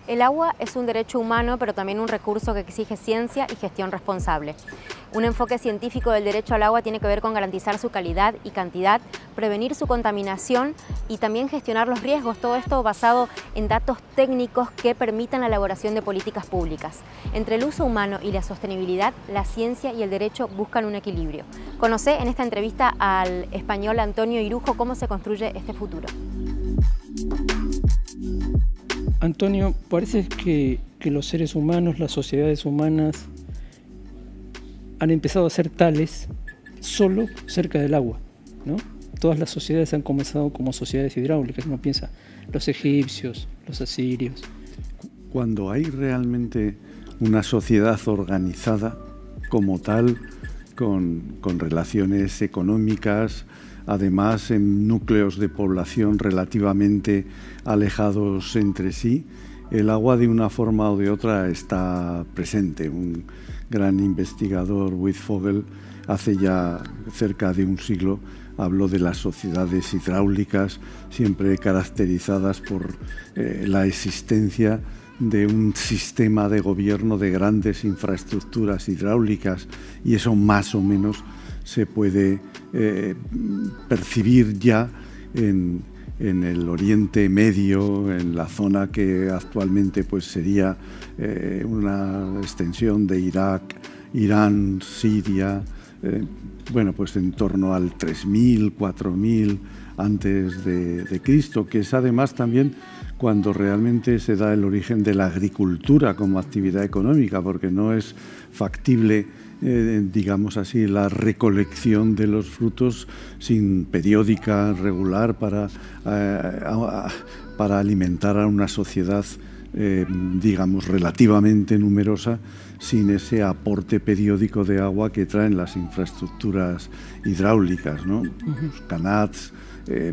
El agua es un derecho humano, pero también un recurso que exige ciencia y gestión responsable. Un enfoque científico del derecho al agua tiene que ver con garantizar su calidad y cantidad, prevenir su contaminación y también gestionar los riesgos. Todo esto basado en datos técnicos que permitan la elaboración de políticas públicas. Entre el uso humano y la sostenibilidad, la ciencia y el derecho buscan un equilibrio. Conoce en esta entrevista al español Antonio Irujo cómo se construye este futuro. Antonio, parece que los seres humanos, las sociedades humanas, han empezado a ser tales solo cerca del agua, ¿no? Todas las sociedades han comenzado como sociedades hidráulicas, uno piensa, los egipcios, los asirios. Cuando hay realmente una sociedad organizada como tal, con relaciones económicas, además en núcleos de población relativamente alejados entre sí, el agua de una forma o de otra está presente. Un gran investigador, Wittfogel, hace ya cerca de un siglo habló de las sociedades hidráulicas, siempre caracterizadas por la existencia de un sistema de gobierno de grandes infraestructuras hidráulicas, y eso más o menos se puede percibir ya en el Oriente Medio, en la zona que actualmente pues sería una extensión de Irak, Irán, Siria, bueno, pues en torno al 3000, 4000 antes de Cristo, que es además también cuando realmente se da el origen de la agricultura como actividad económica, porque no es factible, digamos así, la recolección de los frutos sin periódica, regular, para alimentar a una sociedad, digamos, relativamente numerosa, sin ese aporte periódico de agua que traen las infraestructuras hidráulicas, ¿no? Los canals,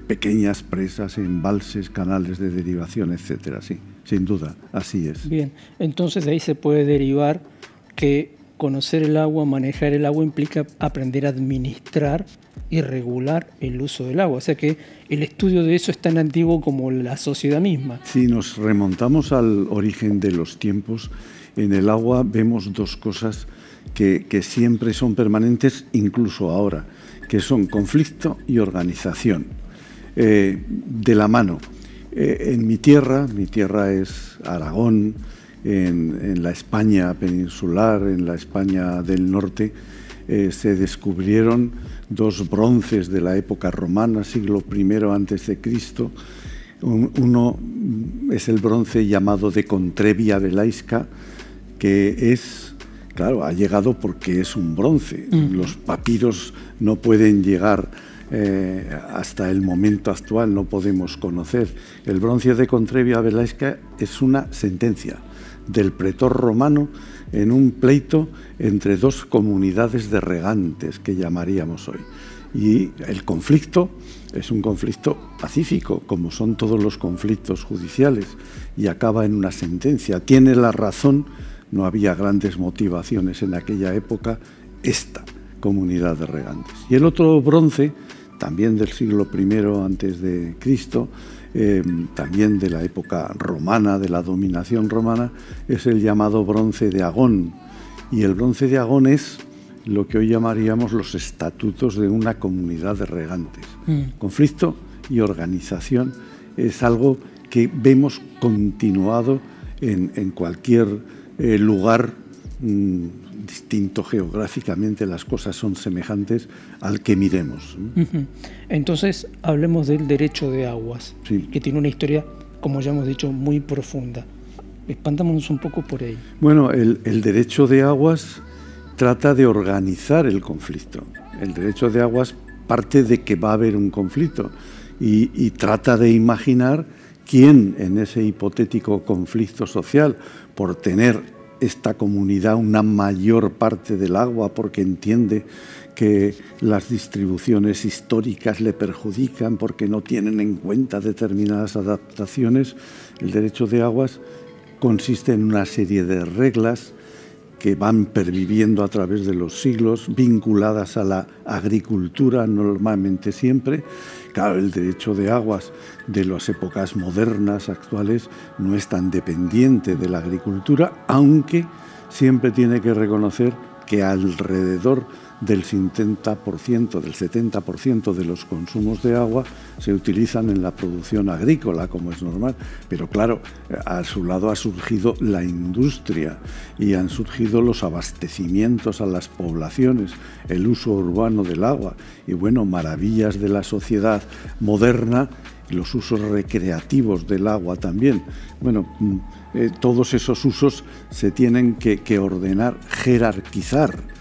pequeñas presas, embalses, canales de derivación, etcétera. Sí, sin duda, así es. Bien, entonces de ahí se puede derivar que conocer el agua, manejar el agua, implica aprender a administrar y regular el uso del agua. O sea que el estudio de eso es tan antiguo como la sociedad misma. Si nos remontamos al origen de los tiempos, en el agua vemos dos cosas que siempre son permanentes, incluso ahora, que son conflicto y organización. De la mano. En mi tierra es Aragón, en la España peninsular, en la España del norte, se descubrieron dos bronces de la época romana, siglo I a.C. Uno es el bronce llamado de Contrevia Velasca, que es, claro, ha llegado porque es un bronce. Los papiros no pueden llegar hasta el momento actual, no podemos conocer. El bronce de Contrevia Velasca es una sentencia del pretor romano en un pleito entre dos comunidades de regantes, que llamaríamos hoy. Y el conflicto es un conflicto pacífico, como son todos los conflictos judiciales, y acaba en una sentencia. Tiene la razón, no había grandes motivaciones en aquella época, esta comunidad de regantes. Y el otro bronce, también del siglo I antes de Cristo, también de la época romana, de la dominación romana, es el llamado bronce de Agón. Y el bronce de Agón es lo que hoy llamaríamos los estatutos de una comunidad de regantes. Conflicto y organización es algo que vemos continuado en cualquier lugar distinto geográficamente, las cosas son semejantes al que miremos. Entonces, hablemos del derecho de aguas, sí, que tiene una historia, como ya hemos dicho, muy profunda. Expandámonos un poco por ahí. Bueno, el derecho de aguas trata de organizar el conflicto. El derecho de aguas parte de que va a haber un conflicto y trata de imaginar quién en ese hipotético conflicto social, por tener esta comunidad una mayor parte del agua, porque entiende que las distribuciones históricas le perjudican, porque no tienen en cuenta determinadas adaptaciones. El derecho de aguas consiste en una serie de reglas que van perviviendo a través de los siglos, vinculadas a la agricultura normalmente siempre. Claro, el derecho de aguas de las épocas modernas, actuales, no es tan dependiente de la agricultura, aunque siempre tiene que reconocer que alrededor del 70%, del 70% de los consumos de agua se utilizan en la producción agrícola, como es normal. Pero claro, a su lado ha surgido la industria y han surgido los abastecimientos a las poblaciones, el uso urbano del agua y, bueno, maravillas de la sociedad moderna, los usos recreativos del agua también. Bueno, todos esos usos se tienen que ordenar, jerarquizar.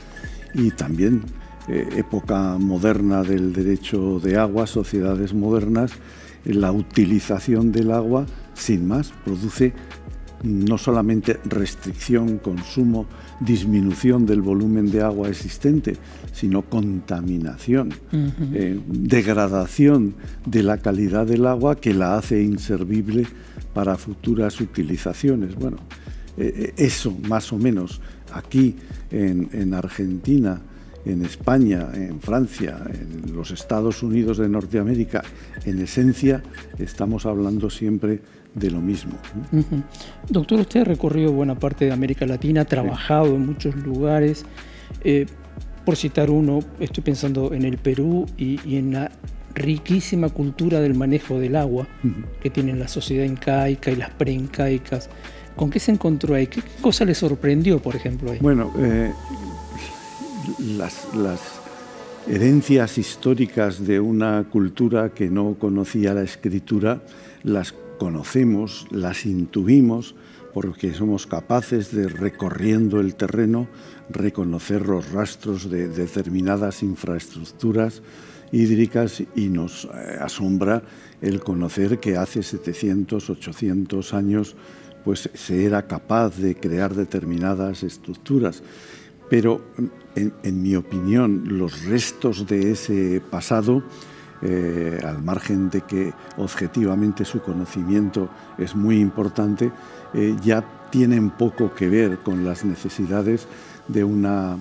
Y también época moderna del derecho de agua, sociedades modernas, la utilización del agua, sin más, produce no solamente restricción, consumo, disminución del volumen de agua existente, sino contaminación, degradación de la calidad del agua que la hace inservible para futuras utilizaciones. Bueno, eso más o menos aquí en Argentina, en España, en Francia, en los Estados Unidos de Norteamérica, en esencia estamos hablando siempre de lo mismo. Doctor, usted ha recorrido buena parte de América Latina, ha trabajado en muchos lugares. Por citar uno, estoy pensando en el Perú y en la riquísima cultura del manejo del agua que tienen la sociedad incaica y las preincaicas. ¿Con qué se encontró ahí? ¿Qué cosa le sorprendió, por ejemplo, ahí? Bueno, las herencias históricas de una cultura que no conocía la escritura, las conocemos, las intuimos, porque somos capaces de, recorriendo el terreno, reconocer los rastros de determinadas infraestructuras hídricas, y nos asombra el conocer que hace 700, 800 años pues se era capaz de crear determinadas estructuras. Pero, en mi opinión, los restos de ese pasado, al margen de que objetivamente su conocimiento es muy importante, ya tienen poco que ver con las necesidades de una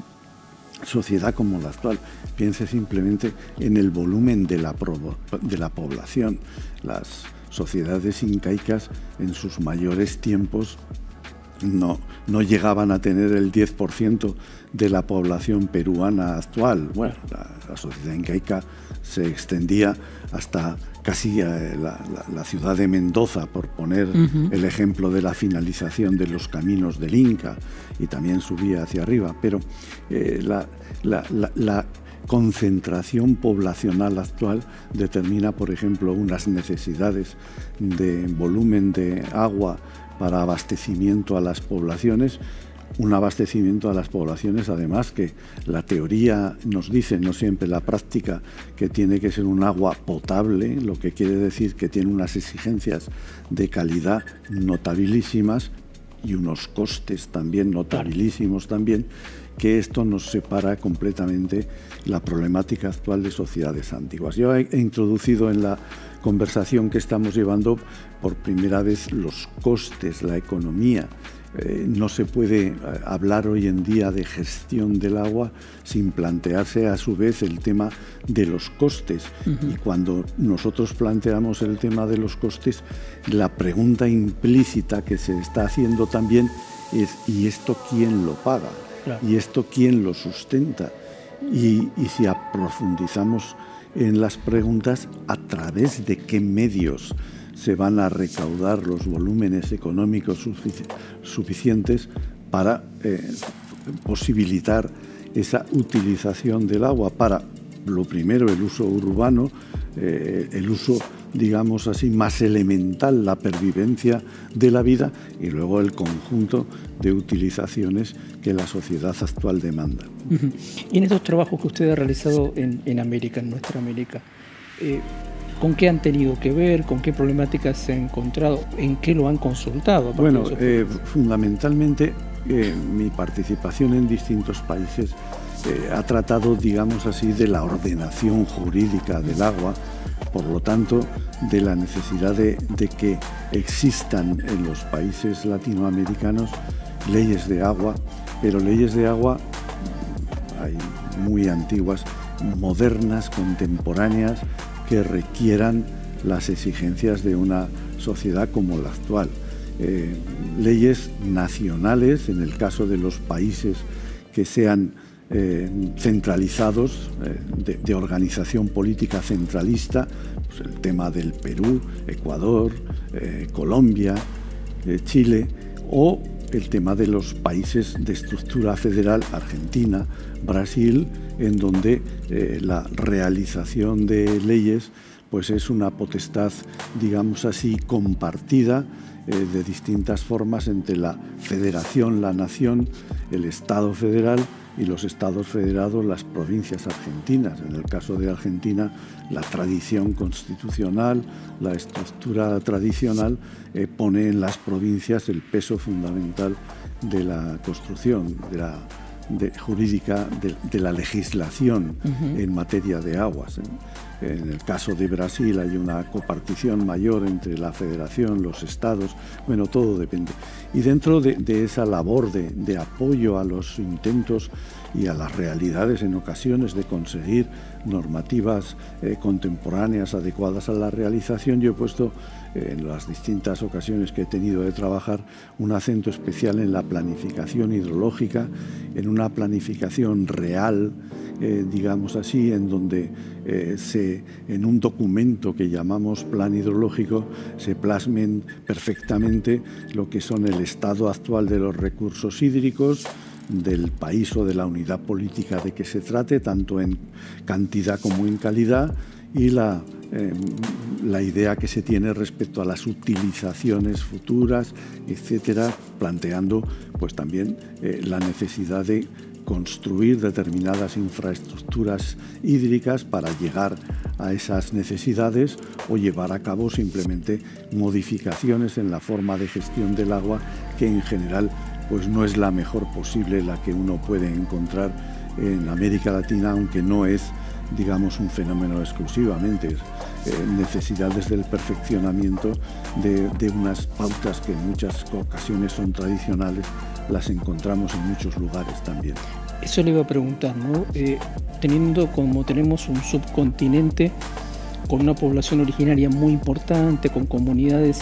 sociedad como la actual. Piense simplemente en el volumen de la población. Las sociedades incaicas en sus mayores tiempos no llegaban a tener el 10% de la población peruana actual. Bueno, la sociedad incaica se extendía hasta casi la ciudad de Mendoza, por poner el ejemplo de la finalización de los caminos del Inca, y también subía hacia arriba. Pero la concentración poblacional actual determina, por ejemplo, unas necesidades de volumen de agua para abastecimiento a las poblaciones, un abastecimiento a las poblaciones, además, que la teoría nos dice, no siempre la práctica, que tiene que ser un agua potable, lo que quiere decir que tiene unas exigencias de calidad notabilísimas y unos costes también notabilísimos también, que esto nos separa completamente la problemática actual de sociedades antiguas. Yo he introducido en la conversación que estamos llevando por primera vez los costes, la economía. No se puede hablar hoy en día de gestión del agua sin plantearse a su vez el tema de los costes. Y cuando nosotros planteamos el tema de los costes, la pregunta implícita que se está haciendo también es: ¿y esto quién lo paga? Claro. ¿Y esto quién lo sustenta? Y si profundizamos en las preguntas, ¿a través de qué medios se van a recaudar los volúmenes económicos suficientes para posibilitar esa utilización del agua para, lo primero, el uso urbano, el uso, digamos así, más elemental, la pervivencia de la vida, y luego el conjunto de utilizaciones que la sociedad actual demanda? Y en estos trabajos que usted ha realizado en América, en nuestra América, ¿con qué han tenido que ver? ¿Con qué problemáticas se han encontrado? ¿En qué lo han consultado? Bueno, fundamentalmente mi participación en distintos países ha tratado, digamos así, de la ordenación jurídica del agua, por lo tanto, de la necesidad de que existan en los países latinoamericanos leyes de agua pero leyes de agua hay muy antiguas, modernas, contemporáneas, que requieran las exigencias de una sociedad como la actual. Leyes nacionales, en el caso de los países que sean centralizados, de organización política centralista, pues el tema del Perú, Ecuador, Colombia, Chile, o el tema de los países de estructura federal, Argentina, Brasil, en donde la realización de leyes pues es una potestad, digamos así, compartida de distintas formas entre la federación, la nación, el Estado federal y los estados federados, las provincias argentinas. En el caso de Argentina, la tradición constitucional, la estructura tradicional pone en las provincias el peso fundamental de la construcción, jurídica de la legislación en materia de aguas. En el caso de Brasil hay una copartición mayor entre la federación, los estados, bueno, todo depende. Y dentro de esa labor de apoyo a los intentos y a las realidades en ocasiones de conseguir normativas contemporáneas adecuadas a la realización, yo he puesto en las distintas ocasiones que he tenido de trabajar un acento especial en la planificación hidrológica, en una planificación real, digamos así, en donde en un documento que llamamos plan hidrológico se plasmen perfectamente lo que son el estado actual de los recursos hídricos del país o de la unidad política de que se trate, tanto en cantidad como en calidad, y la idea que se tiene respecto a las utilizaciones futuras, etcétera, planteando pues también la necesidad de construir determinadas infraestructuras hídricas para llegar a esas necesidades o llevar a cabo simplemente modificaciones en la forma de gestión del agua, que en general pues no es la mejor posible, la que uno puede encontrar en América Latina, aunque no es, digamos, un fenómeno exclusivamente, necesidades del perfeccionamiento de unas pautas que en muchas ocasiones son tradicionales, las encontramos en muchos lugares también. Eso le iba a preguntar, ¿no? Teniendo como tenemos un subcontinente con una población originaria muy importante, con comunidades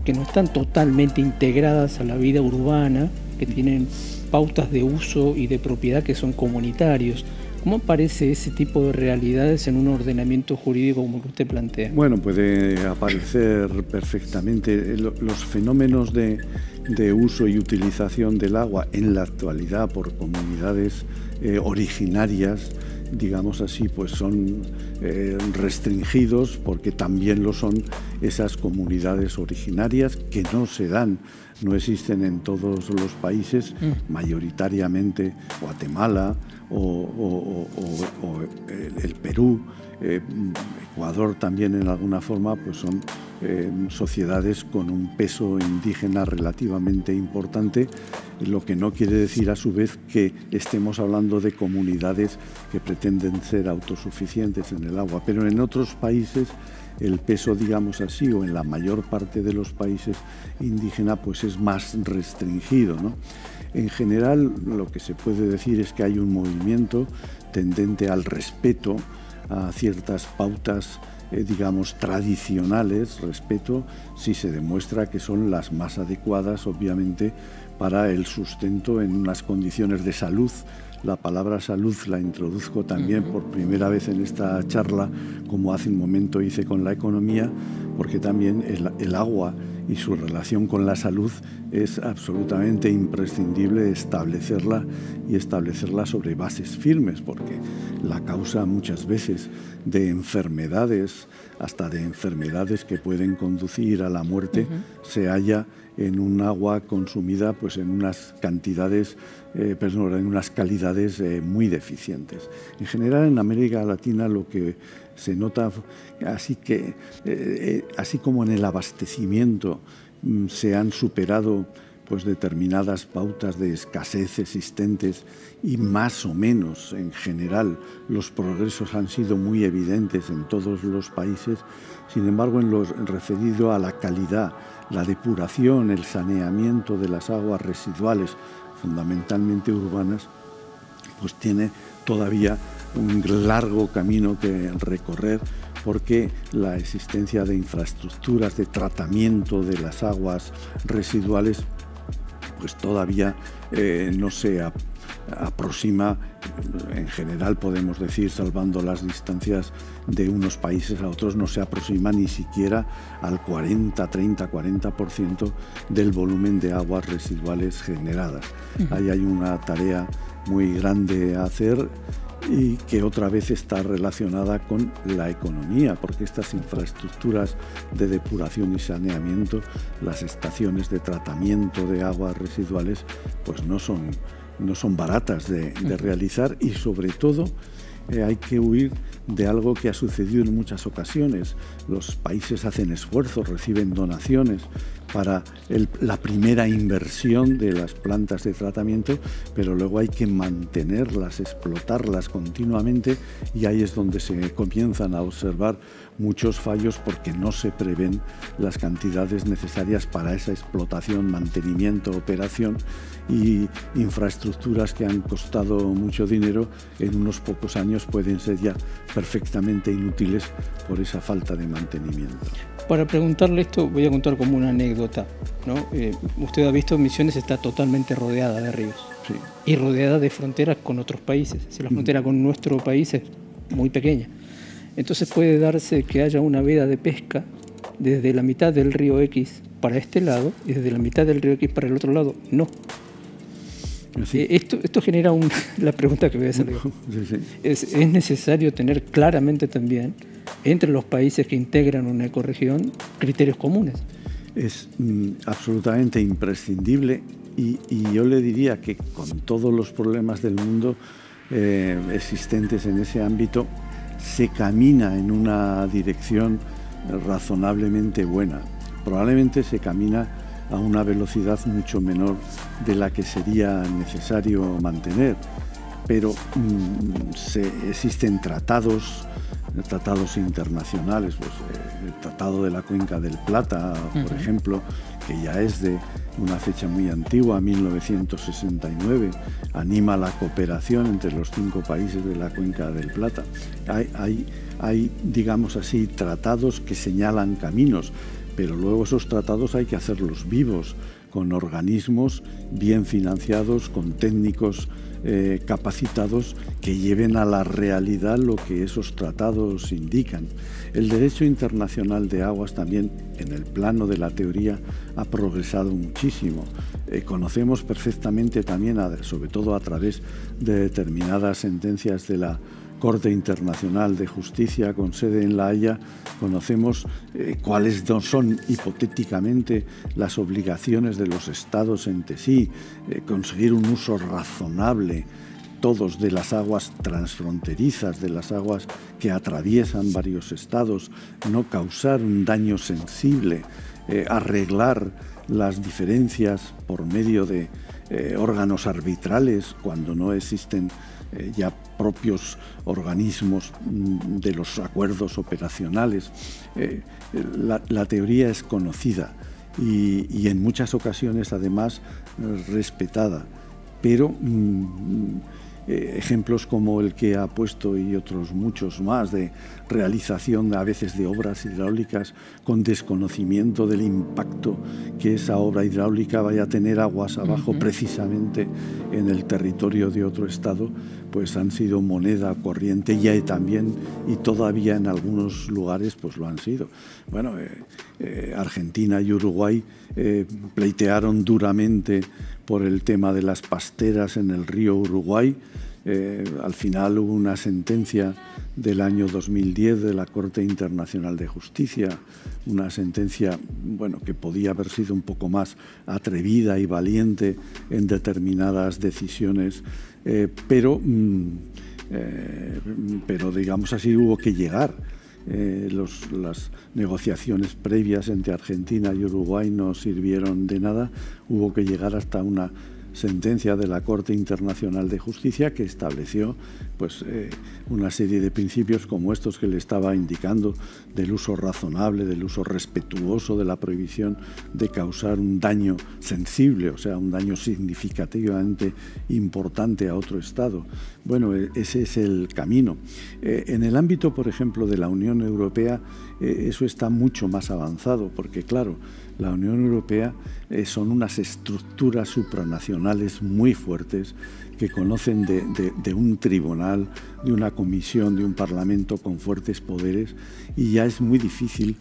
que no están totalmente integradas a la vida urbana, que tienen pautas de uso y de propiedad que son comunitarios. ¿Cómo aparece ese tipo de realidades en un ordenamiento jurídico como el que usted plantea? Bueno, puede aparecer perfectamente. Los fenómenos de uso y utilización del agua en la actualidad por comunidades originarias, digamos así, pues son restringidos, porque también lo son esas comunidades originarias que no se dan, no existen en todos los países, mayoritariamente Guatemala o el Perú, Ecuador también en alguna forma, pues son sociedades con un peso indígena relativamente importante, lo que no quiere decir a su vez que estemos hablando de comunidades que pretenden ser autosuficientes en el agua, pero en otros países el peso, digamos así, o en la mayor parte de los países indígenas, pues es más restringido, ¿no? En general, lo que se puede decir es que hay un movimiento tendente al respeto a ciertas pautas, digamos, tradicionales, respeto si se demuestra que son las más adecuadas, obviamente, para el sustento en unas condiciones de salud. La palabra salud la introduzco también por primera vez en esta charla, como hace un momento hice con la economía, porque también el agua y su relación con la salud es absolutamente imprescindible establecerla, y establecerla sobre bases firmes, porque la causa muchas veces de enfermedades, hasta de enfermedades que pueden conducir a la muerte, se halla en un agua consumida pues en unas cantidades, en unas calidades muy deficientes. En general en América Latina lo que se nota, así como en el abastecimiento se han superado pues determinadas pautas de escasez existentes, y más o menos en general los progresos han sido muy evidentes en todos los países. Sin embargo, en lo referido a la calidad, la depuración, el saneamiento de las aguas residuales, fundamentalmente urbanas, pues tiene todavía un largo camino que recorrer, porque la existencia de infraestructuras de tratamiento de las aguas residuales pues todavía no se aproxima, en general podemos decir, salvando las distancias de unos países a otros, no se aproxima ni siquiera al 40% del volumen de aguas residuales generadas. Ahí hay una tarea muy grande a hacer y que otra vez está relacionada con la economía, porque estas infraestructuras de depuración y saneamiento, las estaciones de tratamiento de aguas residuales, pues no son baratas de realizar, y sobre todo hay que huir de algo que ha sucedido en muchas ocasiones. Los países hacen esfuerzos, reciben donaciones para la primera inversión de las plantas de tratamiento, pero luego hay que mantenerlas, explotarlas continuamente, y ahí es donde se comienzan a observar muchos fallos, porque no se prevén las cantidades necesarias para esa explotación, mantenimiento, operación, y infraestructuras que han costado mucho dinero en unos pocos años pueden ser ya perfectamente inútiles por esa falta de mantenimiento. Para preguntarle esto voy a contar como una anécdota, ¿no? Usted ha visto Misiones está totalmente rodeada de ríos, sí, y rodeada de fronteras con otros países. Si la frontera con nuestro país es muy pequeña, entonces puede darse que haya una veda de pesca desde la mitad del río X para este lado y desde la mitad del río X para el otro lado no. Esto genera la pregunta que voy a hacer yo. Sí. Es necesario tener claramente también entre los países que integran una ecorregión criterios comunes. Es absolutamente imprescindible, y yo le diría que con todos los problemas del mundo existentes en ese ámbito, se camina en una dirección razonablemente buena. Probablemente se camina a una velocidad mucho menor de la que sería necesario mantener, pero existen tratados internacionales, pues, el Tratado de la Cuenca del Plata, por ejemplo, que ya es de una fecha muy antigua, 1969, anima la cooperación entre los 5 países de la Cuenca del Plata. Hay, digamos así, tratados que señalan caminos, pero luego esos tratados hay que hacerlos vivos, con organismos bien financiados, con técnicos capacitados que lleven a la realidad lo que esos tratados indican. El derecho internacional de aguas también, en el plano de la teoría, ha progresado muchísimo. Conocemos perfectamente también, sobre todo a través de determinadas sentencias de la Corte Internacional de Justicia con sede en La Haya, conocemos cuáles son hipotéticamente las obligaciones de los estados entre sí, conseguir un uso razonable todos de las aguas transfronterizas, de las aguas que atraviesan varios estados, no causar un daño sensible, arreglar las diferencias por medio de órganos arbitrales cuando no existen ya propios organismos de los acuerdos operacionales. La teoría es conocida y en muchas ocasiones además respetada, pero ejemplos como el que ha puesto y otros muchos más de realización a veces de obras hidráulicas con desconocimiento del impacto que esa obra hidráulica vaya a tener aguas abajo precisamente en el territorio de otro estado, pues han sido moneda corriente ya también, y todavía en algunos lugares pues lo han sido. Bueno, Argentina y Uruguay pleitearon duramente por el tema de las pasteras en el río Uruguay. Al final hubo una sentencia del año 2010 de la Corte Internacional de Justicia, una sentencia, bueno, que podía haber sido un poco más atrevida y valiente en determinadas decisiones, pero digamos así, hubo que llegar. Las negociaciones previas entre Argentina y Uruguay no sirvieron de nada, hubo que llegar hasta una sentencia de la Corte Internacional de Justicia que estableció pues, una serie de principios como estos que le estaba indicando, del uso razonable, del uso respetuoso, de la prohibición de causar un daño sensible, o sea, un daño significativamente importante a otro Estado. Bueno, ese es el camino. En el ámbito, por ejemplo, de la Unión Europea, eso está mucho más avanzado, porque claro, la Unión Europea son unas estructuras supranacionales muy fuertes que conocen de un tribunal, de una comisión, de un parlamento con fuertes poderes, y ya es muy difícil,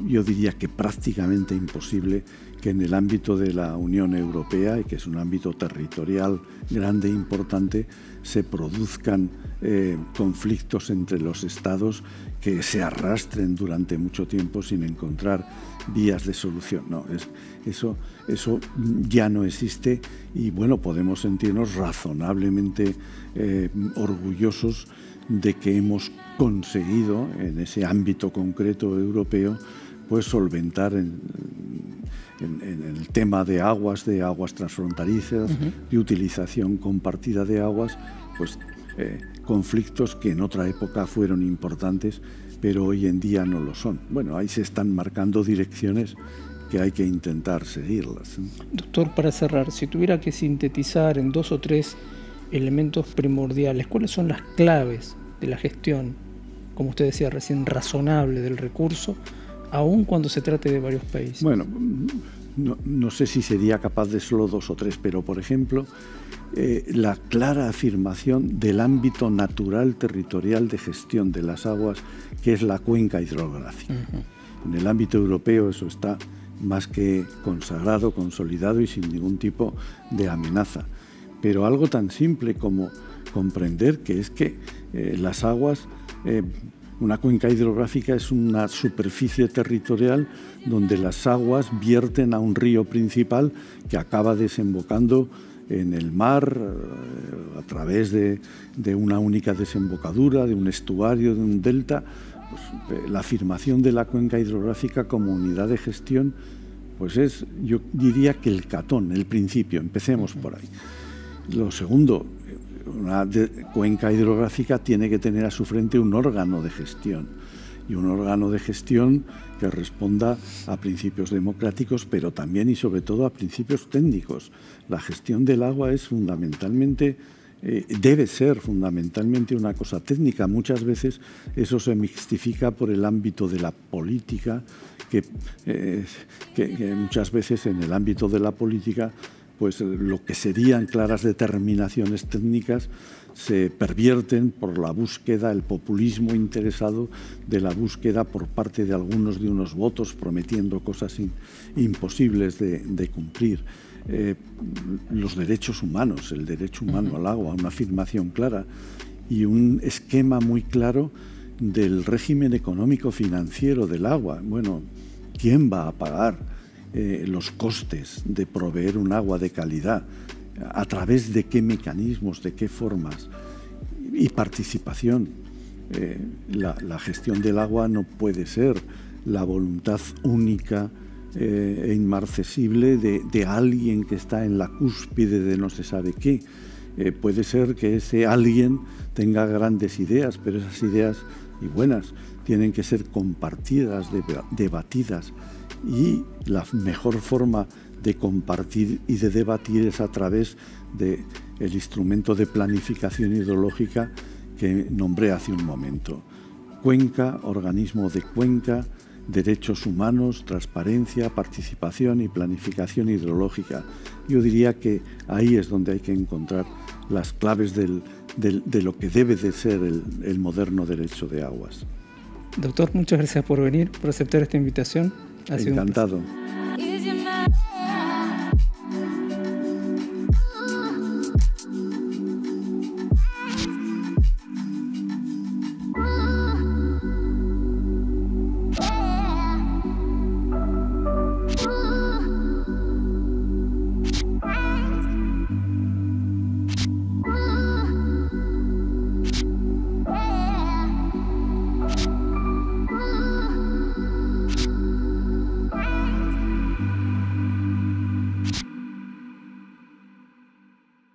yo diría que prácticamente imposible, que en el ámbito de la Unión Europea, y que es un ámbito territorial grande e importante, se produzcan conflictos entre los Estados que se arrastren durante mucho tiempo sin encontrar vías de solución. No, eso ya no existe, y bueno, podemos sentirnos razonablemente orgullosos de que hemos conseguido en ese ámbito concreto europeo pues solventar en el tema de aguas transfronterizas, de utilización compartida de aguas, pues conflictos que en otra época fueron importantes, pero hoy en día no lo son. Bueno, ahí se están marcando direcciones que hay que intentar seguirlas. Doctor, para cerrar, si tuviera que sintetizar en 2 o 3 elementos primordiales, ¿cuáles son las claves de la gestión, como usted decía recién, razonable del recurso, aun cuando se trate de varios países? Bueno, no sé si sería capaz de solo 2 o 3, pero por ejemplo, la clara afirmación del ámbito natural territorial de gestión de las aguas, que es la cuenca hidrográfica. En el ámbito europeo eso está más que consagrado, consolidado y sin ningún tipo de amenaza. Pero algo tan simple como comprender que es que las aguas, una cuenca hidrográfica es una superficie territorial donde las aguas vierten a un río principal que acaba desembocando en el mar a través de una única desembocadura, de un estuario, de un delta. Pues, la afirmación de la cuenca hidrográfica como unidad de gestión, pues es, yo diría que el catón, el principio, empecemos por ahí. Lo segundo, una cuenca hidrográfica tiene que tener a su frente un órgano de gestión, y un órgano de gestión que responda a principios democráticos, pero también y sobre todo a principios técnicos. La gestión del agua es fundamentalmente, debe ser fundamentalmente una cosa técnica. Muchas veces eso se mixtifica por el ámbito de la política, que muchas veces en el ámbito de la política pues lo que serían claras determinaciones técnicas se pervierten por la búsqueda, el populismo interesado de la búsqueda por parte de algunos de unos votos prometiendo cosas imposibles de cumplir. Los derechos humanos, el derecho humano al agua, una afirmación clara y un esquema muy claro del régimen económico-financiero del agua. Bueno, ¿quién va a pagar los costes de proveer un agua de calidad? ¿A través de qué mecanismos, de qué formas? Y participación. La gestión del agua no puede ser la voluntad única e inmarcesible de alguien que está en la cúspide de no se sabe qué. Puede ser que ese alguien tenga grandes ideas, pero esas ideas, y buenas, tienen que ser compartidas, debatidas. Y la mejor forma de compartir y de debatir es a través del instrumento de planificación hidrológica que nombré hace un momento. Cuenca, organismo de cuenca, derechos humanos, transparencia, participación y planificación hidrológica. Yo diría que ahí es donde hay que encontrar las claves de lo que debe de ser el moderno derecho de aguas. Doctor, muchas gracias por venir, por aceptar esta invitación. Encantado.